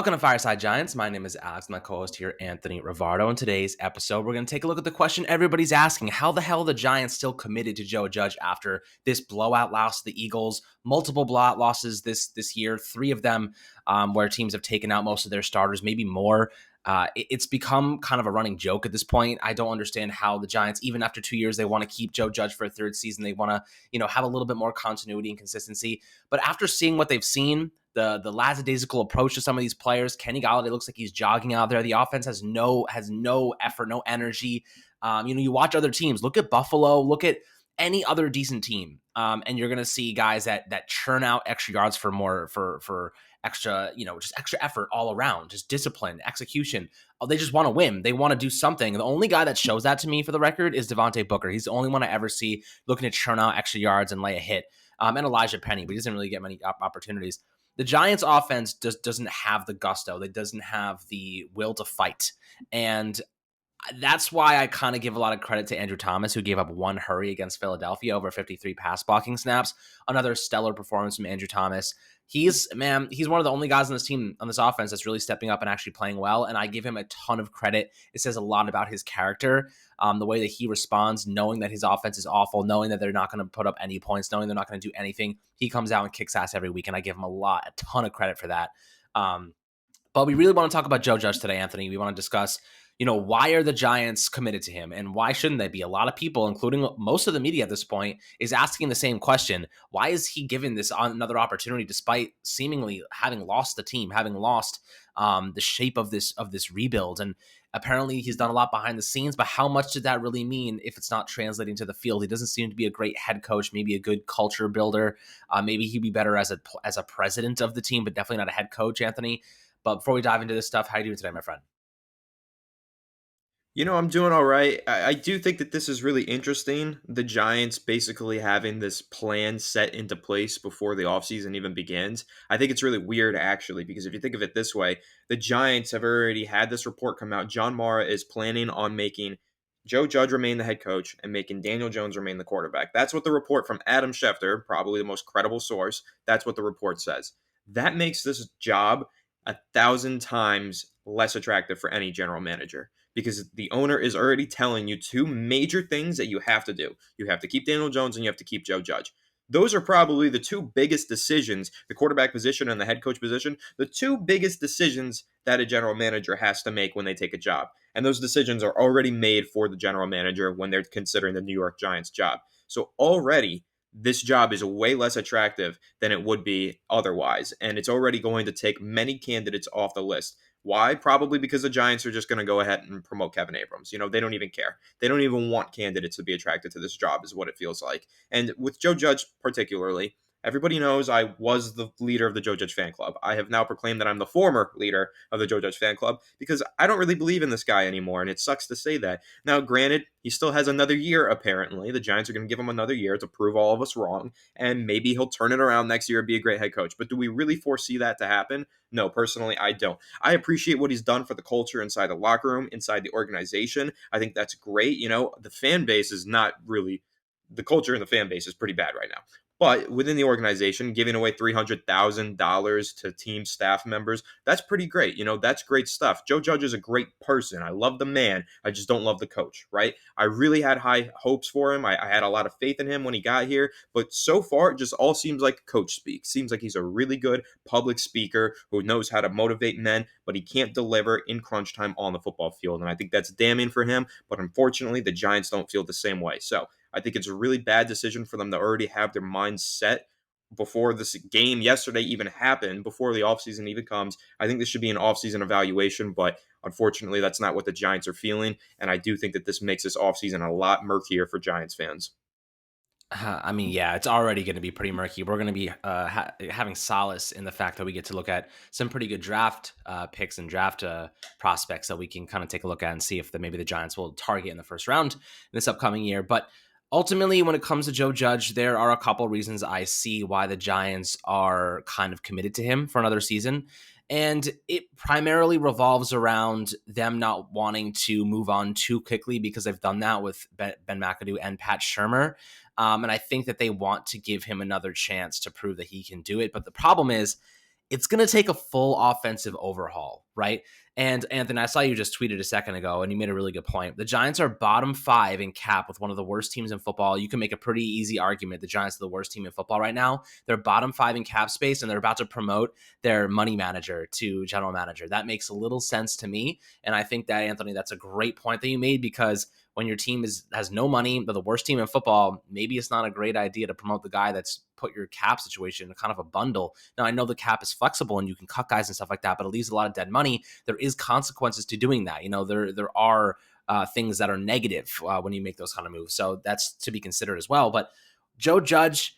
Welcome to Fireside Giants. My name is Alex, my co-host here, Anthony Rivardo. In today's episode, we're going to take a look at the question everybody's asking. How the hell are the Giants still committed to Joe Judge after this blowout loss to the Eagles? Multiple blowout losses this year, three of them where teams have taken out most of their starters, maybe more. It's become kind of a running joke at this point. I don't understand how the Giants, even after 2 years, they want to keep Joe Judge for a third season. They want to, have a little bit more continuity and consistency. But after seeing what they've seen, the lackadaisical approach to some of these players, Kenny Golladay looks like he's jogging out there. The offense has no effort, no energy. You watch other teams. Look at Buffalo. Look at any other decent team, and you're going to see guys that churn out extra yards for extra, just extra effort all around, just discipline, execution. Oh, they just want to win. They want to do something. The only guy that shows that to me, for the record, is Devontae Booker. He's the only one I ever see looking to churn out extra yards and lay a hit. And Elijah Penny, but he doesn't really get many opportunities. The Giants offense doesn't have the gusto. It doesn't have the will to fight. And that's why I kind of give a lot of credit to Andrew Thomas, who gave up one hurry against Philadelphia over 53 pass blocking snaps. Another stellar performance from Andrew Thomas. He's one of the only guys on this team, on this offense, that's really stepping up and actually playing well. And I give him a ton of credit. It says a lot about his character, the way that he responds, knowing that his offense is awful, knowing that they're not going to put up any points, knowing they're not going to do anything. He comes out and kicks ass every week, and I give him a ton of credit for that. But we really want to talk about Joe Judge today, Anthony. We want to discuss, why are the Giants committed to him, and why shouldn't they be? A lot of people, including most of the media at this point, is asking the same question. Why is he given this another opportunity despite seemingly having lost the team, having lost the shape of this rebuild? And apparently he's done a lot behind the scenes, but how much did that really mean if it's not translating to the field? He doesn't seem to be a great head coach, maybe a good culture builder. Maybe he'd be better as a president of the team, but definitely not a head coach, Anthony. But before we dive into this stuff, how are you doing today, my friend? I'm doing all right. I do think that this is really interesting. The Giants basically having this plan set into place before the offseason even begins. I think it's really weird, actually, because if you think of it this way, the Giants have already had this report come out. John Mara is planning on making Joe Judge remain the head coach and making Daniel Jones remain the quarterback. That's what the report from Adam Schefter, probably the most credible source, that's what the report says. That makes this job 1,000 times less attractive for any general manager, because the owner is already telling you two major things that you have to do. You have to keep Daniel Jones and you have to keep Joe Judge. Those are probably the two biggest decisions, the quarterback position and the head coach position, the two biggest decisions that a general manager has to make when they take a job. And those decisions are already made for the general manager when they're considering the New York Giants job. So already this job is way less attractive than it would be otherwise. And it's already going to take many candidates off the list. Why? Probably because the Giants are just going to go ahead and promote Kevin Abrams. They don't even care. They don't even want candidates to be attracted to this job, is what it feels like. And with Joe Judge particularly, everybody knows I was the leader of the Joe Judge fan club. I have now proclaimed that I'm the former leader of the Joe Judge fan club because I don't really believe in this guy anymore, and it sucks to say that. Now, granted, he still has another year, apparently. The Giants are going to give him another year to prove all of us wrong, and maybe he'll turn it around next year and be a great head coach. But do we really foresee that to happen? No, personally, I don't. I appreciate what he's done for the culture inside the locker room, inside the organization. I think that's great. The fan base is not really, the culture in the fan base is pretty bad right now. But within the organization, giving away $300,000 to team staff members, that's pretty great. That's great stuff. Joe Judge is a great person. I love the man. I just don't love the coach, right? I really had high hopes for him. I had a lot of faith in him when he got here. But so far, it just all seems like coach speak. Seems like he's a really good public speaker who knows how to motivate men, but he can't deliver in crunch time on the football field. And I think that's damning for him. But unfortunately, the Giants don't feel the same way. So I think it's a really bad decision for them to already have their minds set before this game yesterday even happened, before the offseason even comes. I think this should be an offseason evaluation, but unfortunately, that's not what the Giants are feeling. And I do think that this makes this offseason a lot murkier for Giants fans. Yeah, it's already going to be pretty murky. We're going to be having solace in the fact that we get to look at some pretty good draft picks and draft prospects that we can kind of take a look at and see if maybe the Giants will target in the first round in this upcoming year. But ultimately, when it comes to Joe Judge, there are a couple reasons I see why the Giants are kind of committed to him for another season. And it primarily revolves around them not wanting to move on too quickly because they've done that with Ben McAdoo and Pat Shurmur. And I think that they want to give him another chance to prove that he can do it. But the problem is, it's going to take a full offensive overhaul, right? And Anthony, I saw you just tweeted a second ago, and you made a really good point. The Giants are bottom 5 in cap with one of the worst teams in football. You can make a pretty easy argument the Giants are the worst team in football right now. They're bottom 5 in cap space, and they're about to promote their money manager to general manager. That makes a little sense to me, and I think that, Anthony, that's a great point that you made, because when your team has no money, they're the worst team in football, maybe it's not a great idea to promote the guy that's put your cap situation in kind of a bundle. Now, I know the cap is flexible and you can cut guys and stuff like that, but it leaves a lot of dead money. There is consequences to doing that. There are things that are negative when you make those kind of moves. So that's to be considered as well. But Joe Judge,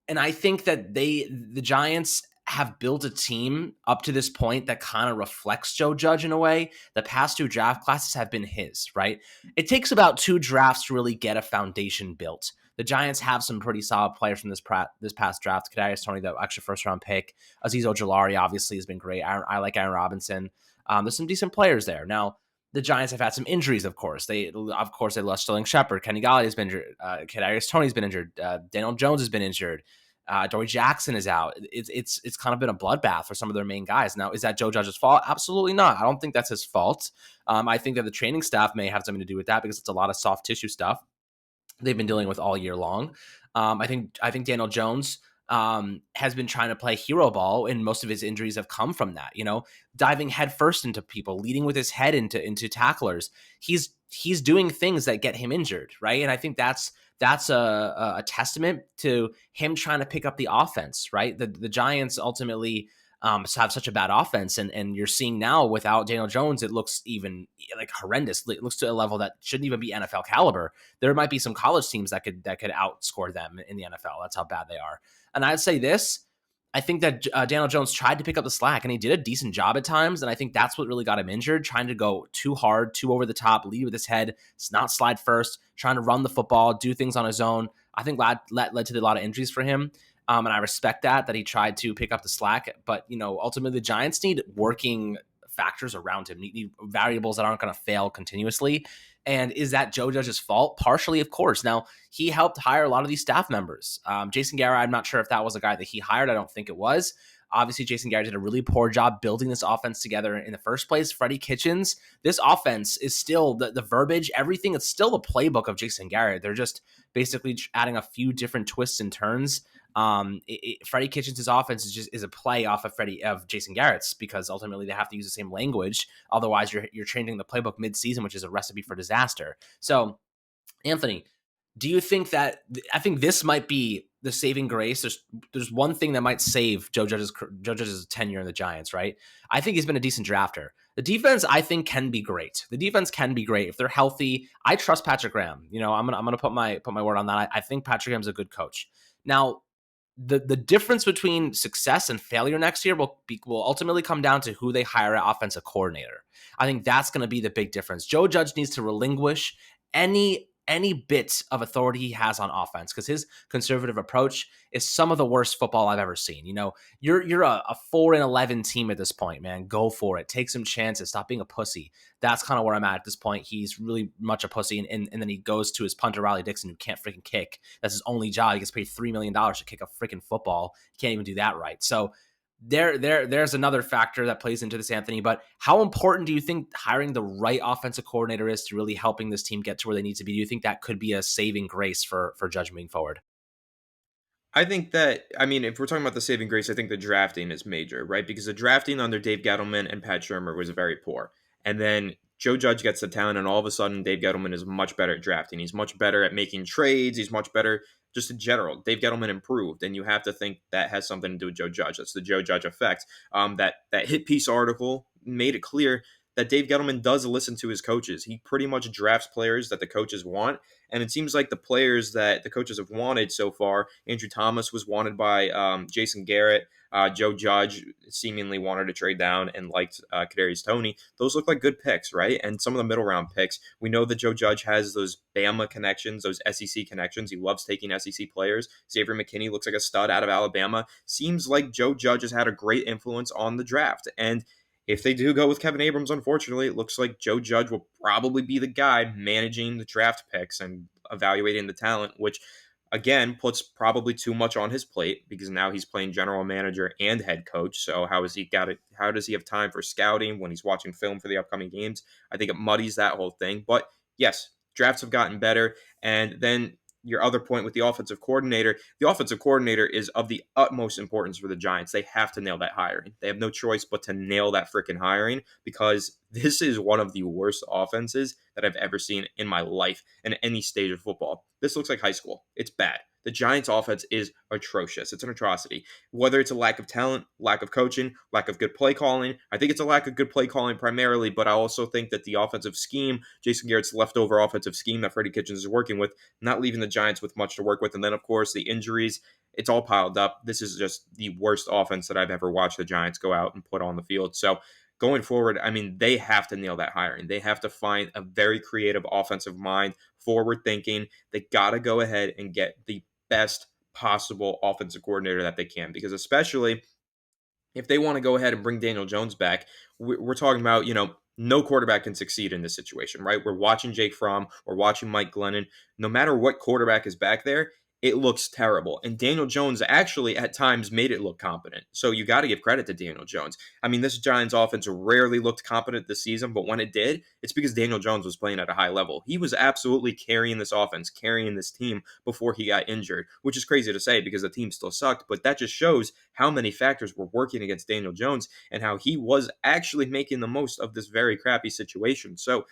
and I think that the Giants have built a team up to this point that kind of reflects Joe Judge in a way. The past 2 draft classes have been his, right? It takes about 2 drafts to really get a foundation built. The Giants have some pretty solid players from this past draft. Kadarius Toney, the extra first round pick. Azeez Ojulari obviously has been great. I like Aaron Robinson. There's some decent players there. Now, the Giants have had some injuries, of course. They lost Sterling Shepard. Kenny Galladay's been injured. Kadarius Toney's been injured. Daniel Jones has been injured. Dory Jackson is out. It's kind of been a bloodbath for some of their main guys. Now, is that Joe Judge's fault? Absolutely not. I don't think that's his fault. I think that the training staff may have something to do with that, because it's a lot of soft tissue stuff they've been dealing with all year long. I think Daniel Jones has been trying to play hero ball, and most of his injuries have come from that. Diving headfirst into people, leading with his head into tacklers. He's doing things that get him injured, right? And I think that's a testament to him trying to pick up the offense, right? The Giants ultimately have such a bad offense, and you're seeing now without Daniel Jones, it looks even like horrendous. It looks to a level that shouldn't even be NFL caliber. There might be some college teams that could outscore them in the NFL. That's how bad they are. And I'd say this. I think that Daniel Jones tried to pick up the slack, and he did a decent job at times. And I think that's what really got him injured, trying to go too hard, too over the top, lead with his head, not slide first, trying to run the football, do things on his own. I think that led to a lot of injuries for him. And I respect that he tried to pick up the slack. But, ultimately the Giants need working factors around him, need variables that aren't going to fail continuously. And is that Joe Judge's fault? Partially, of course. Now, he helped hire a lot of these staff members. Jason Garrett, I'm not sure if that was a guy that he hired. I don't think it was. Obviously, Jason Garrett did a really poor job building this offense together in the first place. Freddie Kitchens, this offense is still the verbiage, everything. It's still the playbook of Jason Garrett. They're just basically adding a few different twists and turns. Freddie Kitchens' offense is a play off of Jason Garrett's, because ultimately they have to use the same language. Otherwise, you're changing the playbook mid-season, which is a recipe for disaster. So, Anthony, do you think that I think this might be the saving grace? There's one thing that might save Joe Judge's tenure in the Giants, right? I think he's been a decent drafter. The defense, I think, can be great. The defense can be great if they're healthy. I trust Patrick Graham. I'm gonna put my word on that. I think Patrick Graham's a good coach. Now, the difference between success and failure next year will ultimately come down to who they hire at offensive coordinator. I think that's going to be the big difference. Joe Judge needs to relinquish any bit of authority he has on offense, because his conservative approach is some of the worst football I've ever seen. You're a 4-11 team at this point, man. Go for it. Take some chances. Stop being a pussy. That's kind of where I'm at this point. He's really much a pussy, and then he goes to his punter, Riley Dixon, who can't freaking kick. That's his only job. He gets paid $3 million to kick a freaking football. He can't even do that right. So there's another factor that plays into this, Anthony. But how important do you think hiring the right offensive coordinator is to really helping this team get to where they need to be? Do you think that could be a saving grace for Judge moving forward? I think that, if we're talking about the saving grace, I think the drafting is major, right? Because the drafting under Dave Gettleman and Pat Shermer was very poor. And then Joe Judge gets the talent, and all of a sudden, Dave Gettleman is much better at drafting. He's much better at making trades. He's much better just in general. Dave Gettleman improved, and you have to think that has something to do with Joe Judge. That's the Joe Judge effect. That hit piece article made it clear that Dave Gettleman does listen to his coaches. He pretty much drafts players that the coaches want. And it seems like the players that the coaches have wanted so far, Andrew Thomas was wanted by Jason Garrett. Joe Judge seemingly wanted to trade down and liked Kadarius Toney. Those look like good picks, right? And some of the middle round picks, we know that Joe Judge has those Bama connections, those SEC connections. He loves taking SEC players. Xavier McKinney looks like a stud out of Alabama. Seems like Joe Judge has had a great influence on the draft. And if they do go with Kevin Abrams, unfortunately, it looks like Joe Judge will probably be the guy managing the draft picks and evaluating the talent, which again, puts probably too much on his plate because now he's playing general manager and head coach. So how does he have time for scouting when he's watching film for the upcoming games? I think it muddies that whole thing. But yes, drafts have gotten better. And then your other point with the offensive coordinator is of the utmost importance for the Giants. They have to nail that hiring. They have no choice but to nail that freaking hiring because this is one of the worst offenses that I've ever seen in my life in any stage of football. This looks like high school. It's bad. The Giants' offense is atrocious. It's an atrocity. Whether it's a lack of talent, lack of coaching, lack of good play calling, I think it's a lack of good play calling primarily, but I also think that the offensive scheme, Jason Garrett's leftover offensive scheme that Freddie Kitchens is working with, not leaving the Giants with much to work with. And then, of course, the injuries, it's all piled up. This is just the worst offense that I've ever watched the Giants go out and put on the field. So, going forward, I mean, they have to nail that hiring. They have to find a very creative offensive mind, forward thinking. They got to go ahead and get the best possible offensive coordinator that they can, because especially if they want to go ahead and bring Daniel Jones back, we're talking about, no quarterback can succeed in this situation, right? We're watching Jake Fromm, we're watching Mike Glennon. No matter what quarterback is back there, it looks terrible. And Daniel Jones actually at times made it look competent. So you got to give credit to Daniel Jones. I mean, this Giants offense rarely looked competent this season, but when it did, it's because Daniel Jones was playing at a high level. He was absolutely carrying this offense, carrying this team before he got injured, which is crazy to say because the team still sucked, but that just shows how many factors were working against Daniel Jones and how he was actually making the most of this very crappy situation. So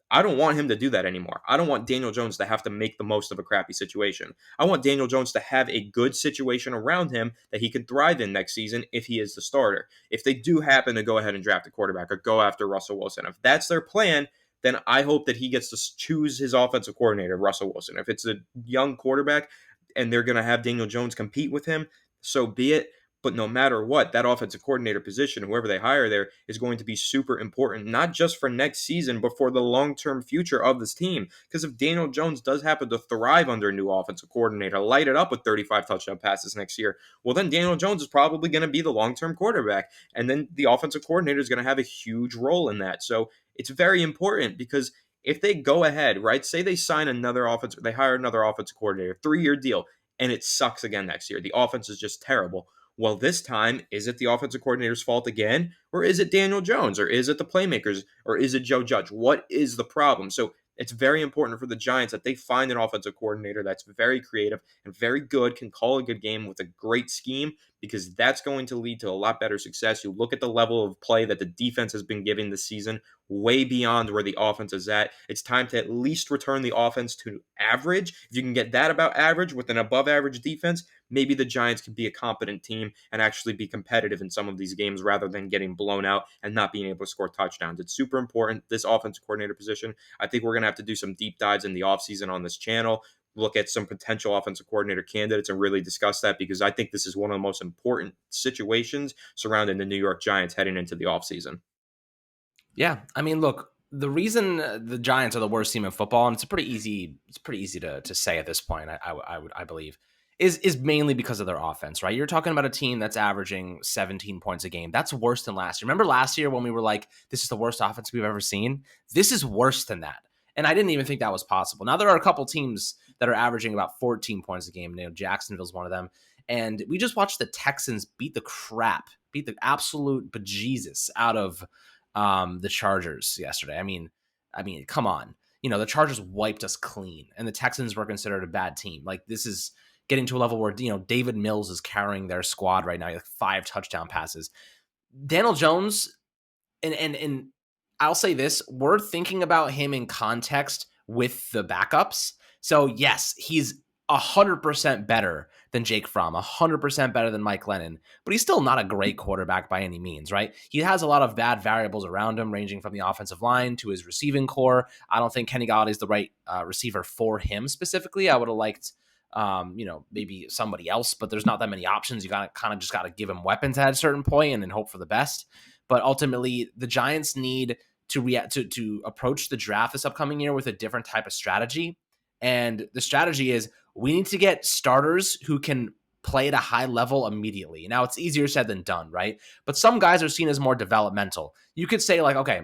I don't want him to do that anymore. I don't want Daniel Jones to have to make the most of a crappy situation. I want Daniel Jones to have a good situation around him that he can thrive in next season if he is the starter. If they do happen to go ahead and draft a quarterback or go after Russell Wilson, if that's their plan, then I hope that he gets to choose his offensive coordinator, Russell Wilson. If it's a young quarterback and they're going to have Daniel Jones compete with him, so be it. But no matter what, that offensive coordinator position, whoever they hire there, is going to be super important, not just for next season, but for the long term future of this team. Because if Daniel Jones does happen to thrive under a new offensive coordinator, light it up with 35 touchdown passes next year, well, then Daniel Jones is probably going to be the long term quarterback. And then the offensive coordinator is going to have a huge role in that. So it's very important because if they go ahead, right, say they sign they hire another offensive coordinator, 3-year deal, and it sucks again next year. The offense is just terrible. Well, this time, is it the offensive coordinator's fault again? Or is it Daniel Jones? Or is it the playmakers? Or is it Joe Judge? What is the problem? So it's very important for the Giants that they find an offensive coordinator that's very creative and very good, can call a good game with a great scheme, because that's going to lead to a lot better success. You look at the level of play that the defense has been giving this season, way beyond where the offense is at. It's time to at least return the offense to average. If you can get that about average with an above average defense, maybe the Giants can be a competent team and actually be competitive in some of these games rather than getting blown out and not being able to score touchdowns. It's super important, this offensive coordinator position. I think we're going to have to do some deep dives in the offseason on this channel, look at some potential offensive coordinator candidates and really discuss that, because I think this is one of the most important situations surrounding the New York Giants heading into the offseason. Yeah, I mean, look, the reason the Giants are the worst team in football, and it's pretty easy to say at this point, I believe, is mainly because of their offense, right? You're talking about a team that's averaging 17 points a game. That's worse than last year. Remember last year when we were like, this is the worst offense we've ever seen? This is worse than that. And I didn't even think that was possible. Now there are a couple teams that are averaging about 14 points a game. Jacksonville's one of them. And we just watched the Texans beat the absolute bejesus out of the Chargers yesterday. I mean, come on. The Chargers wiped us clean, and the Texans were considered a bad team. Like, this is getting to a level where David Mills is carrying their squad right now, like 5 touchdown passes. Daniel Jones, and I'll say this: we're thinking about him in context with the backups. So yes, he's 100% better than Jake Fromm, 100% better than Mike Glennon, but he's still not a great quarterback by any means, right? He has a lot of bad variables around him, ranging from the offensive line to his receiving core. I don't think Kenny Galladay is the right receiver for him specifically. I would have liked, maybe somebody else, but there's not that many options. You just got to give him weapons at a certain point and then hope for the best. But ultimately, the Giants need to approach the draft this upcoming year with a different type of strategy. And the strategy is, we need to get starters who can play at a high level immediately. Now, it's easier said than done, right? But some guys are seen as more developmental. You could say, like, okay,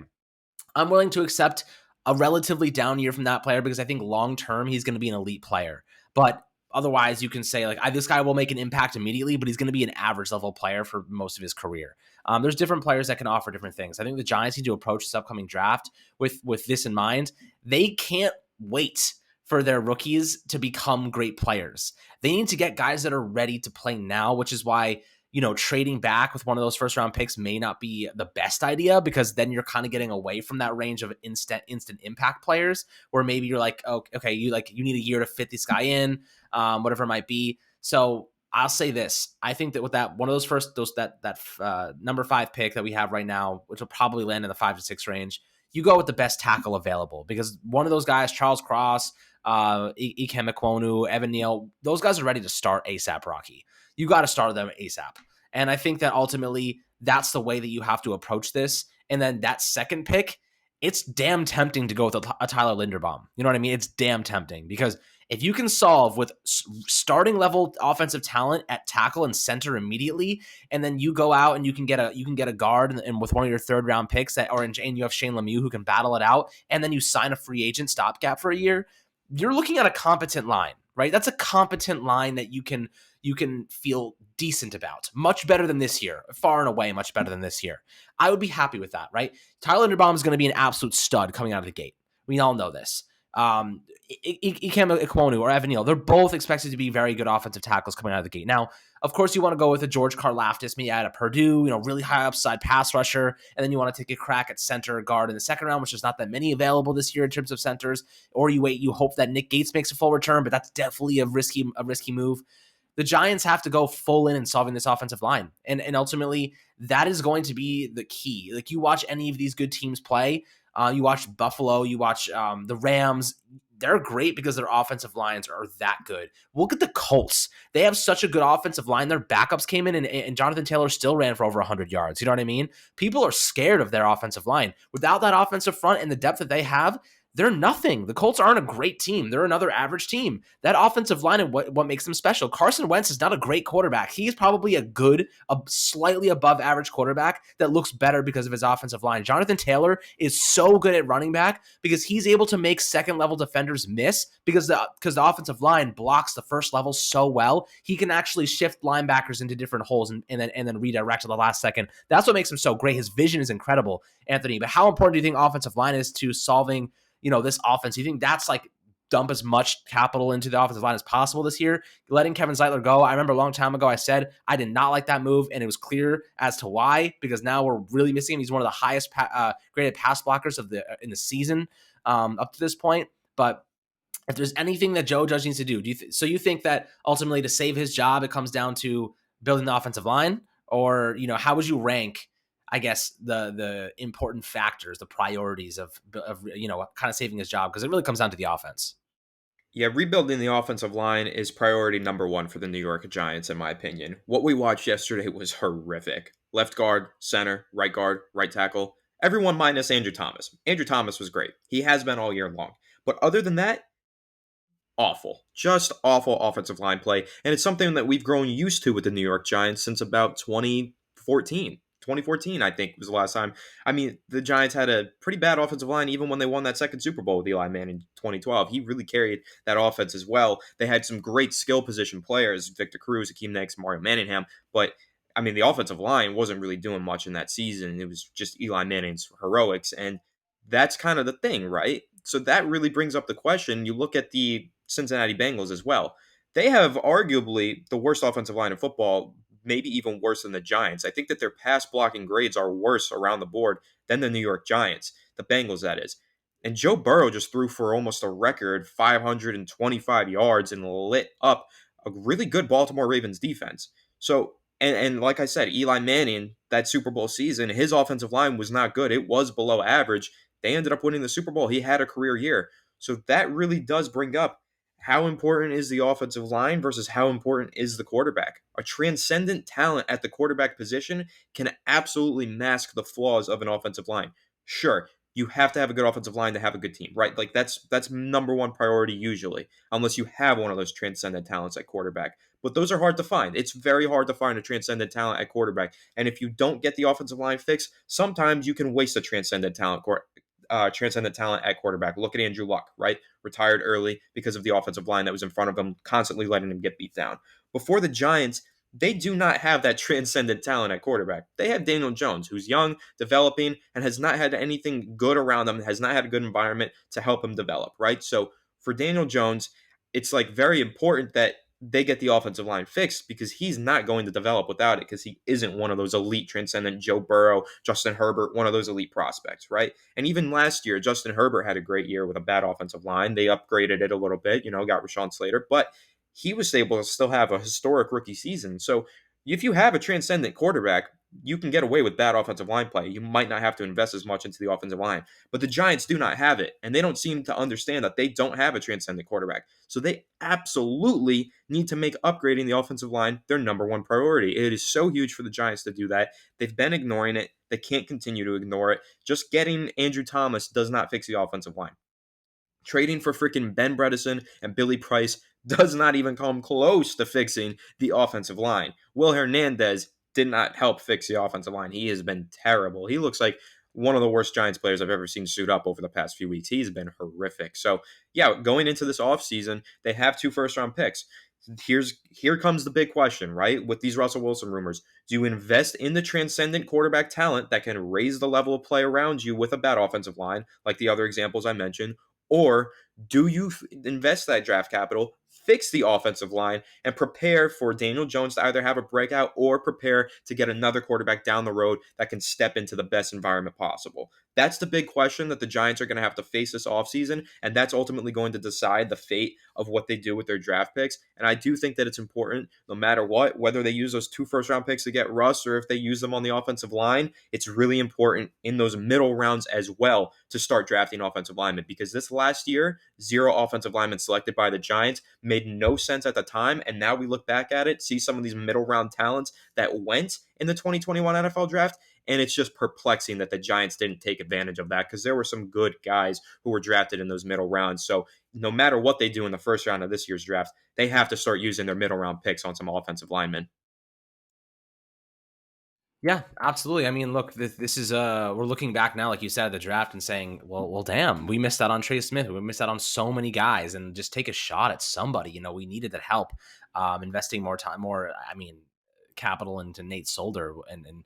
I'm willing to accept a relatively down year from that player because I think long term he's going to be an elite player. But Otherwise, you can say like this guy will make an impact immediately, but he's going to be an average level player for most of his career. There's different players that can offer different things. I think the Giants need to approach this upcoming draft with this in mind. They can't wait for their rookies to become great players. They need to get guys that are ready to play now, which is why trading back with one of those first round picks may not be the best idea, because then you're kind of getting away from that range of instant impact players where maybe you're like, oh, okay, you need a year to fit this guy in, whatever it might be. So I'll say this: I think that with that one of those first number 5 pick that we have right now, which will probably land in the 5 to 6 range, you go with the best tackle available, because one of those guys, Charles Cross, Ikem Ekwonu, Evan Neal, those guys are ready to start ASAP. Rocky, you got to start them ASAP. And I think that ultimately that's the way that you have to approach this. And then that second pick, it's damn tempting to go with a Tyler Linderbaum. You know what I mean? It's damn tempting, because if you can solve with starting level offensive talent at tackle and center immediately, and then you go out and you can get a guard and with one of your third round picks and you have Shane Lemieux who can battle it out, and then you sign a free agent stopgap for a year, you're looking at a competent line, right? That's a competent line that you can feel decent about. Much better than this year. Far and away much better than this year. I would be happy with that, right? Tyler Linderbaum is going to be an absolute stud coming out of the gate. We all know this. Ikem Ekwonu or Evan Neal, they're both expected to be very good offensive tackles coming out of the gate. Now, of course, you want to go with a George Karlaftis, maybe out of Purdue, really high upside pass rusher, and then you want to take a crack at center guard in the second round, which is not that many available this year in terms of centers. Or you hope that Nick Gates makes a full return, but that's definitely a risky move. The Giants have to go full in solving this offensive line. And ultimately, that is going to be the key. Like, you watch any of these good teams play, you watch Buffalo, you watch the Rams. They're great because their offensive lines are that good. Look at the Colts. They have such a good offensive line. Their backups came in, and Jonathan Taylor still ran for over 100 yards. You know what I mean? People are scared of their offensive line. Without that offensive front and the depth that they have, they're nothing. The Colts aren't a great team. They're another average team. That offensive line and what makes them special. Carson Wentz is not a great quarterback. He's probably a slightly above average quarterback that looks better because of his offensive line. Jonathan Taylor is so good at running back because he's able to make second level defenders miss because the offensive line blocks the first level so well. He can actually shift linebackers into different holes and then redirect at the last second. That's what makes him so great. His vision is incredible, Anthony. But how important do you think offensive line is to solving this offense? You think that's like dump as much capital into the offensive line as possible this year? Letting Kevin Zeitler go, I remember a long time ago I said I did not like that move, and it was clear as to why, because now we're really missing him. He's one of the highest graded pass blockers in the season up to this point. But if there's anything that Joe Judge needs to do, so you think that ultimately to save his job, it comes down to building the offensive line? Or, how would you rank, I guess, the important factors, the priorities of kind of saving his job? Because it really comes down to the offense. Yeah, rebuilding the offensive line is priority number one for the New York Giants, in my opinion. What we watched yesterday was horrific. Left guard, center, right tackle, everyone minus Andrew Thomas. Andrew Thomas was great. He has been all year long. But other than that, awful. Just awful offensive line play. And it's something that we've grown used to with the New York Giants since about 2014. 2014, I think, was the last time. I mean, the Giants had a pretty bad offensive line even when they won that second Super Bowl with Eli Manning in 2012. He really carried that offense as well. They had some great skill position players, Victor Cruz, Akeem Nicks, Mario Manningham, but I mean, the offensive line wasn't really doing much in that season. It was just Eli Manning's heroics, and that's kind of the thing, right? So that really brings up the question. You look at the Cincinnati Bengals as well. They have arguably the worst offensive line in football, maybe even worse than the Giants. I think that their pass blocking grades are worse around the board than the New York Giants, the Bengals, that is. And Joe Burrow just threw for almost a record 525 yards and lit up a really good Baltimore Ravens defense. So, and like I said, Eli Manning, that Super Bowl season, his offensive line was not good. It was below average. They ended up winning the Super Bowl. He had a career year. So that really does bring up how important is the offensive line versus how important is the quarterback. A transcendent talent at the quarterback position can absolutely mask the flaws of an offensive line. Sure, you have to have a good offensive line to have a good team, right? Like that's number one priority usually, unless you have one of those transcendent talents at quarterback. But those are hard to find. It's very hard to find a transcendent talent at quarterback. And if you don't get the offensive line fixed, sometimes you can waste a transcendent talent transcendent talent at quarterback. Look at Andrew Luck, right? Retired early because of the offensive line that was in front of him, constantly letting him get beat down. Before the Giants, they do not have that transcendent talent at quarterback. They have Daniel Jones, who's young, developing, and has not had anything good around him, has not had a good environment to help him develop, right? So for Daniel Jones, it's like very important that they get the offensive line fixed because he's not going to develop without it because he isn't one of those elite transcendent Joe Burrow, Justin Herbert, one of those elite prospects, right? And even last year, Justin Herbert had a great year with a bad offensive line. They upgraded it a little bit, got Rashawn Slater, but he was able to still have a historic rookie season. So if you have a transcendent quarterback, you can get away with bad offensive line play. You might not have to invest as much into the offensive line. But the Giants do not have it, and they don't seem to understand that they don't have a transcendent quarterback. So they absolutely need to make upgrading the offensive line their number one priority. It is so huge for the Giants to do that. They've been ignoring it. They can't continue to ignore it. Just getting Andrew Thomas does not fix the offensive line. Trading for freaking Ben Bredesen and Billy Price does not even come close to fixing the offensive line. Will Hernandez did not help fix the offensive line. He has been terrible. He looks like one of the worst Giants players I've ever seen suit up over the past few weeks. He's been horrific. So, yeah, going into this offseason, they have 2 first-round picks. Here comes the big question, right? With these Russell Wilson rumors, do you invest in the transcendent quarterback talent that can raise the level of play around you with a bad offensive line, like the other examples I mentioned, or do you invest that draft capital, fix the offensive line, and prepare for Daniel Jones to either have a breakout or prepare to get another quarterback down the road that can step into the best environment possible? That's the big question that the Giants are going to have to face this offseason, and that's ultimately going to decide the fate of what they do with their draft picks. And I do think that it's important, no matter what, whether they use those 2 first-round picks to get Russ or if they use them on the offensive line, it's really important in those middle rounds as well to start drafting offensive linemen, because this last year, 0 offensive linemen selected by the Giants made no sense at the time. And now we look back at it, see some of these middle round talents that went in the 2021 NFL draft, and it's just perplexing that the Giants didn't take advantage of that because there were some good guys who were drafted in those middle rounds. So no matter what they do in the first round of this year's draft, they have to start using their middle round picks on some offensive linemen. Yeah, absolutely. I mean, look, this is we're looking back now, like you said, at the draft and saying, well, damn, we missed out on Trey Smith. We missed out on so many guys, and just take a shot at somebody. We needed that help. Investing more time, I mean, capital into Nate Solder, and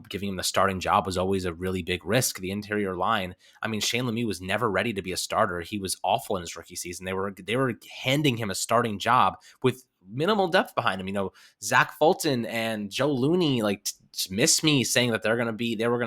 giving him the starting job was always a really big risk. The interior line. I mean, Shane Lemieux was never ready to be a starter. He was awful in his rookie season. They were handing him a starting job with minimal depth behind him. Zach Fulton and Joe Looney miss me saying that they were going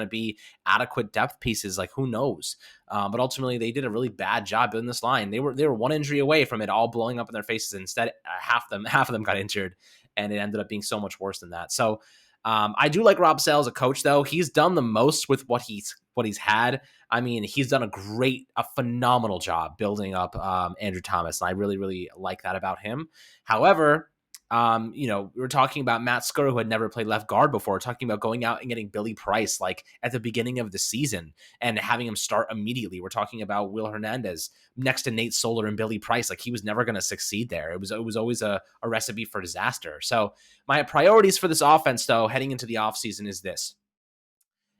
to be adequate depth pieces. Like, who knows? But ultimately, they did a really bad job building this line. They were one injury away from it all blowing up in their faces. Instead, half of them got injured, and it ended up being so much worse than that. So I do like Rob Sale as a coach, though. He's done the most with what he's had. I mean, he's done a phenomenal job building up Andrew Thomas, and I really, really like that about him. However, we were talking about Matt Skura, who had never played left guard before, talking about going out and getting Billy Price like at the beginning of the season and having him start immediately. We're talking about Will Hernandez next to Nate Solder and Billy Price. Like, he was never going to succeed there. It was always a recipe for disaster. So my priorities for this offense, though, heading into the offseason is this: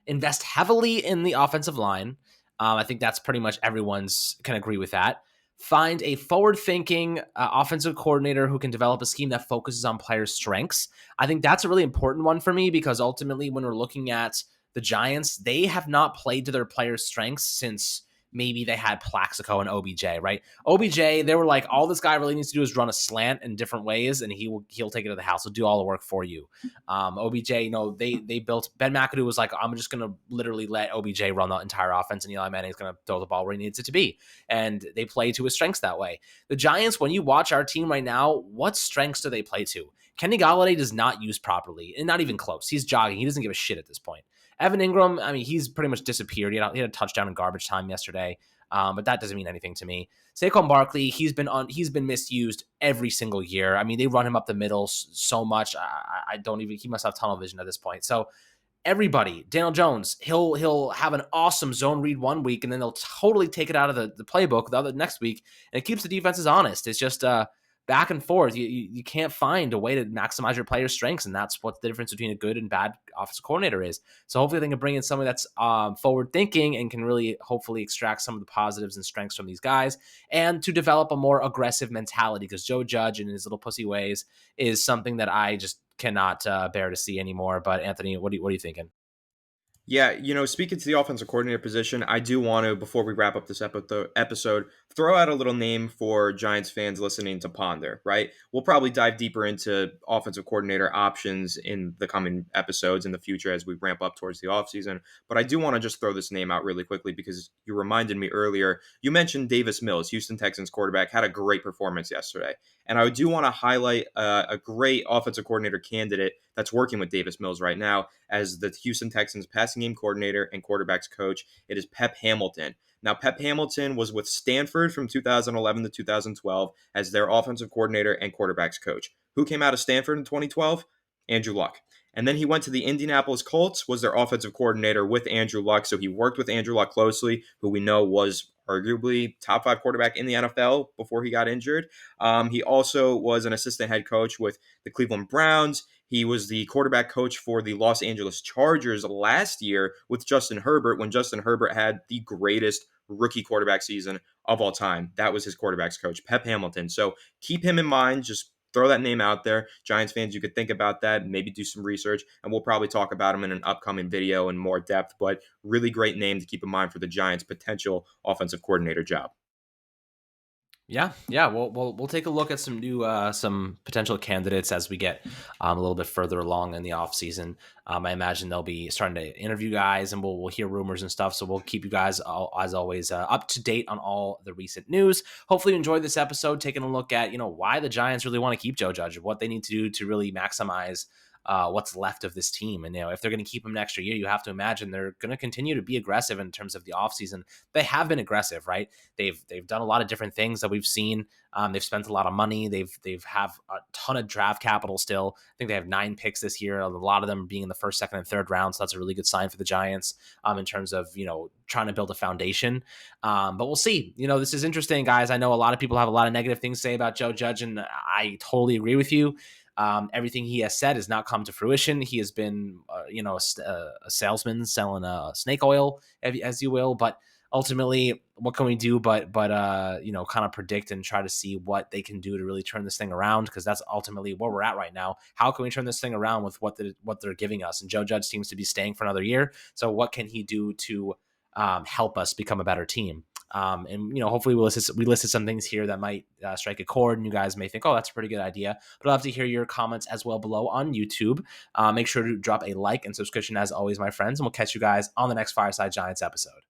invest heavily in the offensive line. I think that's pretty much everyone's can agree with that. Find a forward-thinking offensive coordinator who can develop a scheme that focuses on players' strengths. I think that's a really important one for me, because ultimately, when we're looking at the Giants, they have not played to their players' strengths since maybe they had Plaxico and OBJ, right? OBJ, they were like, all this guy really needs to do is run a slant in different ways, and he'll take it to the house. He'll do all the work for you. OBJ, they built Ben McAdoo was like, I'm just gonna literally let OBJ run the entire offense, and Eli Manning's gonna throw the ball where he needs it to be, and they play to his strengths that way. The Giants, when you watch our team right now, what strengths do they play to? Kenny Golladay does not use properly, and not even close. He's jogging. He doesn't give a shit at this point. Evan Ingram, I mean, he's pretty much disappeared. He had a touchdown in garbage time yesterday, but that doesn't mean anything to me. Saquon Barkley, he's been misused every single year. I mean, they run him up the middle so much. He must have tunnel vision at this point. So everybody, Daniel Jones, he'll have an awesome zone read one week, and then they'll totally take it out of the playbook the next week, and it keeps the defenses honest. It's just back and forth. You can't find a way to maximize your players' strengths, and that's what the difference between a good and bad offensive coordinator is. So hopefully they can bring in somebody that's forward thinking and can really hopefully extract some of the positives and strengths from these guys, and to develop a more aggressive mentality, because Joe Judge and his little pussy ways is something that I just cannot bear to see anymore. But Anthony, what are you thinking? Yeah, speaking to the offensive coordinator position, I do want to, before we wrap up this episode, throw out a little name for Giants fans listening to ponder, right? We'll probably dive deeper into offensive coordinator options in the coming episodes in the future as we ramp up towards the offseason. But I do want to just throw this name out really quickly because you reminded me earlier. You mentioned Davis Mills, Houston Texans quarterback, had a great performance yesterday. And I do want to highlight a great offensive coordinator candidate that's working with Davis Mills right now as the Houston Texans passing game coordinator and quarterbacks coach. It is Pep Hamilton. Now, Pep Hamilton was with Stanford from 2011 to 2012 as their offensive coordinator and quarterbacks coach. Who came out of Stanford in 2012? Andrew Luck. And then he went to the Indianapolis Colts, was their offensive coordinator with Andrew Luck. So he worked with Andrew Luck closely, who we know was arguably top 5 quarterback in the NFL before he got injured. He also was an assistant head coach with the Cleveland Browns. He was the quarterback coach for the Los Angeles Chargers last year with Justin Herbert when Justin Herbert had the greatest rookie quarterback season of all time. That was his quarterback's coach, Pep Hamilton. So keep him in mind. Just throw that name out there. Giants fans, you could think about that, maybe do some research, and we'll probably talk about him in an upcoming video in more depth. But really great name to keep in mind for the Giants' potential offensive coordinator job. Yeah. We'll take a look at some new some potential candidates as we get a little bit further along in the off season. I imagine they'll be starting to interview guys, and we'll hear rumors and stuff. So we'll keep you guys as always up to date on all the recent news. Hopefully, you enjoyed this episode, taking a look at why the Giants really want to keep Joe Judge, what they need to do to really maximize what's left of this team. And if they're going to keep him an extra year, you have to imagine they're going to continue to be aggressive in terms of the offseason. They have been aggressive, right? They've done a lot of different things that we've seen. They've spent a lot of money. They've have a ton of draft capital still. I think they have 9 picks this year. A lot of them being in the first, second, and third round. So that's a really good sign for the Giants in terms of trying to build a foundation. But we'll see. This is interesting, guys. I know a lot of people have a lot of negative things to say about Joe Judge, and I totally agree with you. Everything he has said has not come to fruition. He has been, a salesman selling snake oil, as you will. But ultimately, what can we do but kind of predict and try to see what they can do to really turn this thing around? Because that's ultimately where we're at right now. How can we turn this thing around with what they're giving us? And Joe Judge seems to be staying for another year. So what can he do to help us become a better team? And hopefully we listed some things here that might strike a chord, and you guys may think, oh, that's a pretty good idea. But I'd love to hear your comments as well below on YouTube. Make sure to drop a like and subscription as always, my friends, and we'll catch you guys on the next Fireside Giants episode.